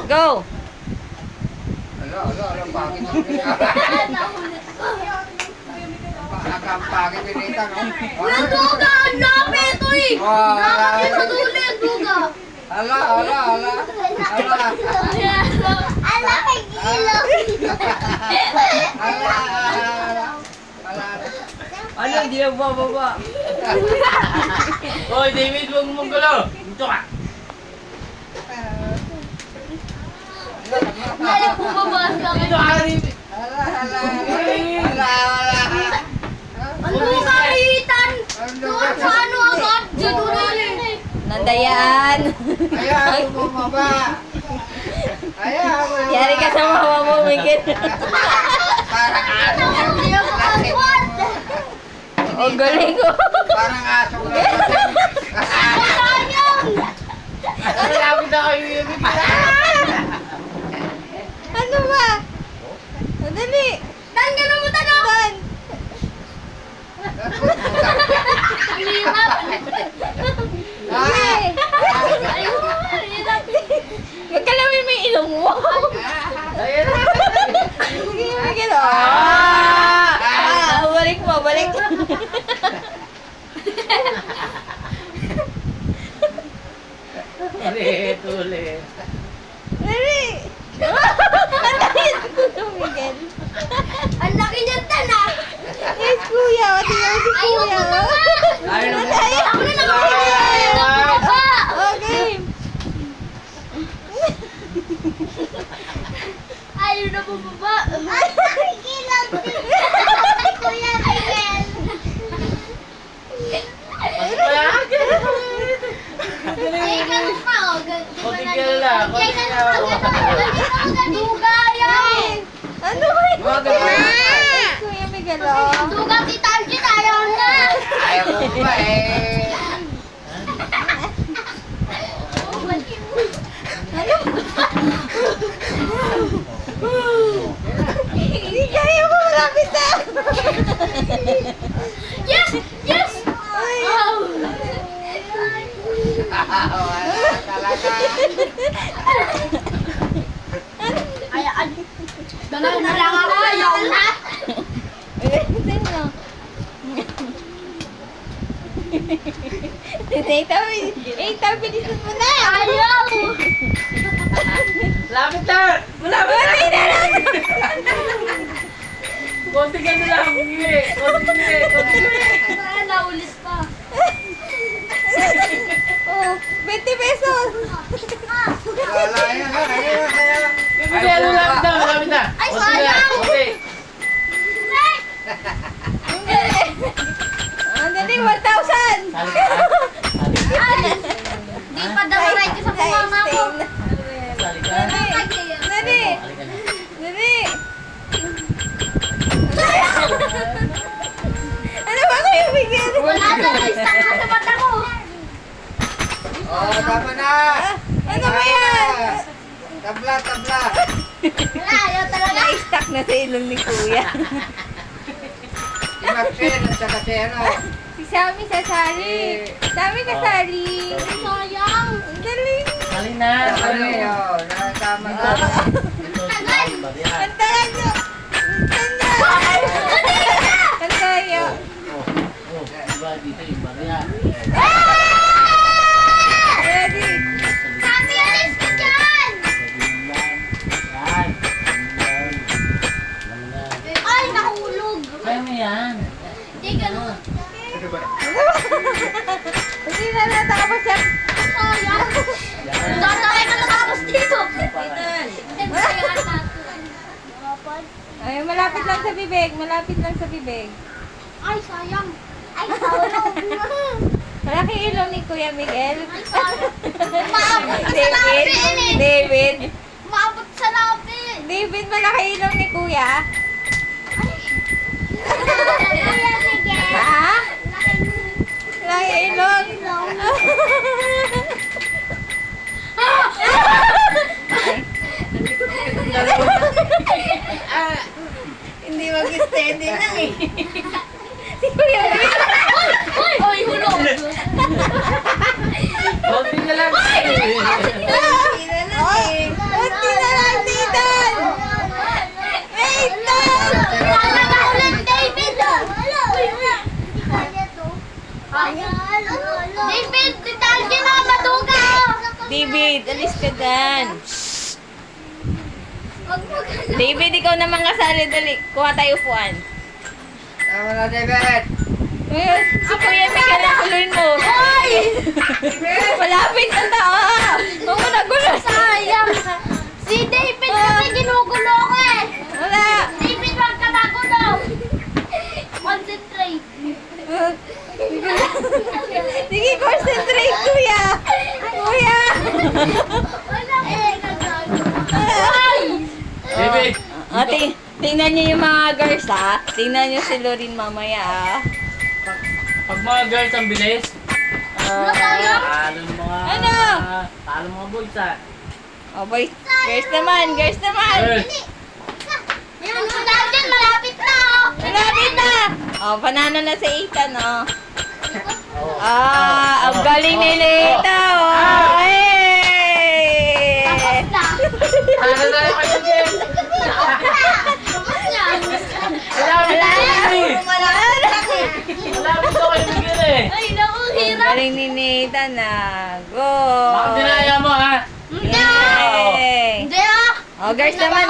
Go! Ala, bakit ang pagit nito, no? Kuya Duga, ang dami ito eh! Dapat yung maduli ang Duga! Ala. Ala kay Gilo! Ala. Ano, hindi na bababa. Hoy, David, huwag mong gulo. Dito ka. Kaya bumabas ka Dito ka, David. Ala. Ang Duga kahitan! Doon sa ano agad? Sa Durali! Nandayaan. Ayaw mo bumaba. Ayaw mo. Yari ka sa mama mo, Miguel. Parang aso. Hindi ako kaswat! O, galing ko. Parang aso na. Sayang! Malapit na kayo yung Ano ba? Dali. Dan ka na mo tanong! Dan. Ang hirap! Yay. Ayun! Ang hirap! Huwag ka namin may ilong mo. Ayun na. Sige, Miguel. Balik mo, balik. Ulit. Dali. Ang dali ko, Miguel. Ang laki niyan tanak! Yes, kuya. Tingnan mo si kuya. Ayaw na Dali. Ako na nakapili! Ayaw na bumaba! Okay. Ayaw na bumaba! Kilang! Kuya Miguel! Ay, ganun pa o. Kontigil lang, kontigil lang. Duga yan! Ano ba yun? Wag ka ba? Kuya Miguel, oh. Duga kita ayaw na! Ayaw mo ba eh. Hindi kaya mo malapit na. Yes! Yes! Ay. Oh. Wala talaga. Ay, dalaw na lang ako. Ayaw na! Tingnan mo. Ito, bilisan mo na. Ayaw! Lapit na! Malapit na! Konti ka na lang. Konti. Naulis pa. Oh, 20 pesos. Wala yan. Bibili, ano, malapit na. Ay, Konti na, sayang! konti. Ang dali, 1,000. Sali ka. Di pa daw right sa pumama ko. Sali ka. Dali. Halika na. Dali. Ano ba kayo, Miguel? Wala daw, stuck na sa mata ko. Oh, tama na. Ano ba yan? Tabla. Wala, ayaw talaga. Na-stuck na sa ilong ni Kuya. Si Maxine at saka si ano. Si Sammy sasali. Sammy kasali. Sayang. Ang galing. Sali na. Ano yun? Tama na. Ito, bariya. Ang talag nyo. Ang tayo. Oh, diba dito yung bariya. Ready? Sabi, alis ka dyan. Ay, nahulog. Kaya mo yan. Hindi ganun. Hindi na natapos yan. Sayang. Tatay na natapos dito. Ay, malapit lang sa bibig. Malapit lang sa bibig. Ay, sayang. Ay, sayang. Malaki ilong ni Kuya Miguel. Maabot sa labi. David. Maabot sa labi. David, malaki ilong ni Kuya. Kuya Miguel. Ha? Malaki ilong. Hindi mag-steady lang eh. Si Kuya Miguel. Uy, hulog. Konti na lang. Hindi na lang eh. Konti David, alis ka dyan. Huwag mo galaw. David, ikaw naman kasali. Dali, kuha tayo upuan. Tama na, David. Ngayon, si Kuya Miguel ang kulun mo. Hoy! Malapit na tao. Huwag mo na gulo. Sayang. Si David kasi ginugulo ko eh. Wala. David, wag ka magulo. Concentrate. Sige, concentrate, Kuya. Kuya. Wala eh. Ay! David! Tingnan niyo yung mga girls, ha? Tingnan niyo si Lorin mamaya, ha? Pag mga girls ang bilis, Ano tayo? talo ng mga... Ano? Talo mga boys ah. Oh, boy. Girls naman, girls naman. Girls! Yan, natin, malapit na oh. Malapit na. Oh, panalo na si Ethan, oh. Oh. Ah, ang galing ni Lita, oh. Hey! Tapos na. Talo na yung kayo din! Tapos na. Malapit na kayo eh! Malapit na. Malapit na kayo Miguel eh! Ay, naku, Ang hirap. galing ni Nathan, ah. Go! Bakit dinaya mo ha? Hindi. Yay! Hindi ah. Oh, girls naman.